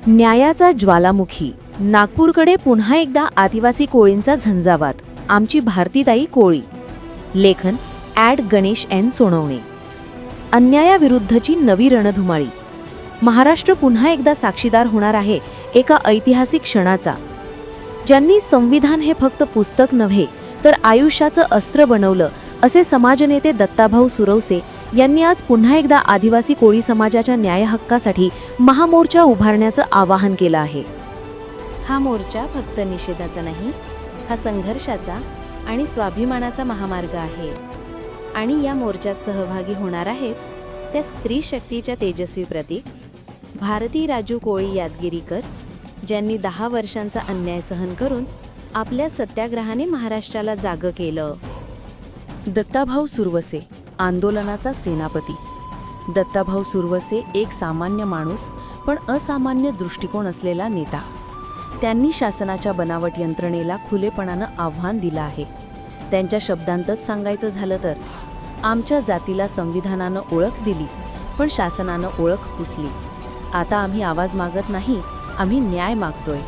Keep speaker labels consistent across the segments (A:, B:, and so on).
A: न्यायाचा ज्वालामुखी. नागपूरकडे पुन्हा एकदा आदिवासी कोळींचा झंझावात. आमची भारतीताई कोळी. लेखन गणेश एन सोनवणे. अन्यायाविरुद्धची नवी रणधुमाळी. महाराष्ट्र पुन्हा एकदा साक्षीदार होणार आहे एका ऐतिहासिक क्षणाचा. ज्यांनी संविधान हे फक्त पुस्तक नव्हे तर आयुष्याचं अस्त्र बनवलं असे समाजनेते दत्ताभाऊ सुरवसे यांनी आज पुन्हा एकदा आदिवासी कोळी समाजाच्या न्यायहक्कासाठी महामोर्चा उभारण्याचं आवाहन केलं आहे. हा मोर्चा फक्त निषेधाचा नाही, हा संघर्षाचा आणि स्वाभिमानाचा महामार्ग आहे. आणि या मोर्चात सहभागी होणार आहेत त्या स्त्री शक्तीच्या तेजस्वी प्रतीक भारती राजू कोळी यादगिरीकर, ज्यांनी 10 वर्षांचा अन्याय सहन करून आपल्या सत्याग्रहाने महाराष्ट्राला जागं केलं. दत्ताभाऊ सुरवसे, आंदोलनाचा सेनापती. दत्ताभाऊ सुरवसे एक सामान्य माणूस पण असामान्य दृष्टिकोन असलेला नेता. त्यांनी शासनाच्या बनावट यंत्रणेला खुलेपणानं आव्हान दिलं आहे. त्यांच्या शब्दांतच सांगायचं झालं तर, आमच्या जातीला संविधानानं ओळख दिली पण शासनानं ओळख पुसली. आता आम्ही आवाज मागत नाही, आम्ही न्याय मागतोय.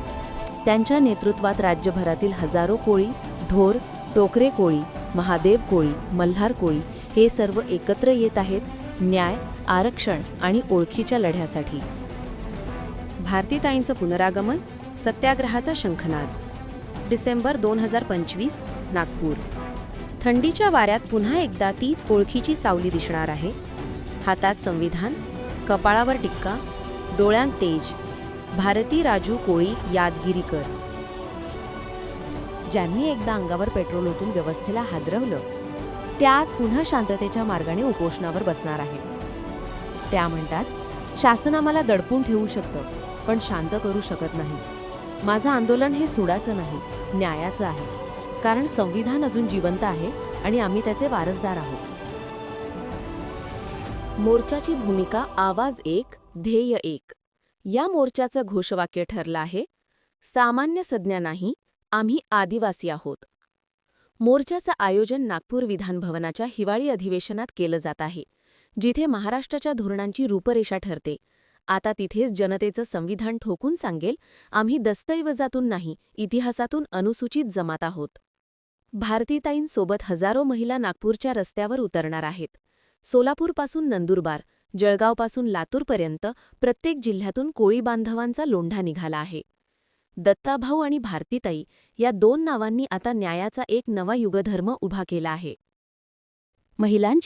A: त्यांच्या नेतृत्वात राज्यभरातील हजारो कोळी, ढोर, टोकरे कोळी, महादेव कोळी, मल्हार कोळी हे सर्व एकत्र येत आहेत न्याय, आरक्षण आणि ओळखीच्या लढ्यासाठी. भारतीताईंचं पुनरागमन, सत्याग्रहाचा शंखनाद. डिसेंबर 2025, नागपूर. थंडीच्या वाऱ्यात पुन्हा एकदा तीच ओळखीची सावली दिसणार आहे. हातात संविधान, कपाळावर टिक्का, डोळ्यांत तेज. भारती राजू कोळी यादगिरीकर. ज्यांनी एकदा अंगावर पेट्रोल ओतून व्यवस्थेला हादरवलं, त्या आज पुन्हा शांततेच्या मार्गाने उपोषणावर बसणार आहेत. त्या म्हणतात, शासन आम्हाला दडपून ठेवू शकतं पण शांत करू शकत नाही. माझं आंदोलन हे सुडाचं नाही, न्यायाचं आहे. कारण संविधान अजून जिवंत आहे आणि आम्ही त्याचे वारसदार आहोत. मोर्चाची भूमिका आवाज एक, ध्येय एक. या मोर्चाचं घोषवाक्य ठरलं आहे, सामान्य संज्ञा नाही, आम्ही आदिवासी आहोत. मोर्चाचं आयोजन नागपूर विधान भवनाच्या हिवाळी अधिवेशनात केलं जात आहे, जिथे महाराष्ट्राच्या धोरणांची रूपरेषा ठरते. आता तिथेच जनतेचं संविधान ठोकून सांगेल, आम्ही दस्तऐवजातून नाही, इतिहासातून अनुसूचित जमात आहोत. भारतीताईंसोबत हजारो महिला नागपूरच्या रस्त्यावर उतरणार आहेत. सोलापूरपासून नंदुरबार, जळगावपासून लातूरपर्यंत प्रत्येक जिल्ह्यातून कोळी बांधवांचा लोंढा निघाला आहे. दत्ताभाऊ आणि भारतीताई या 2 नावांनी आता न्यायाचा एक नवा युगधर्म उभा केला आहे. महिलांचे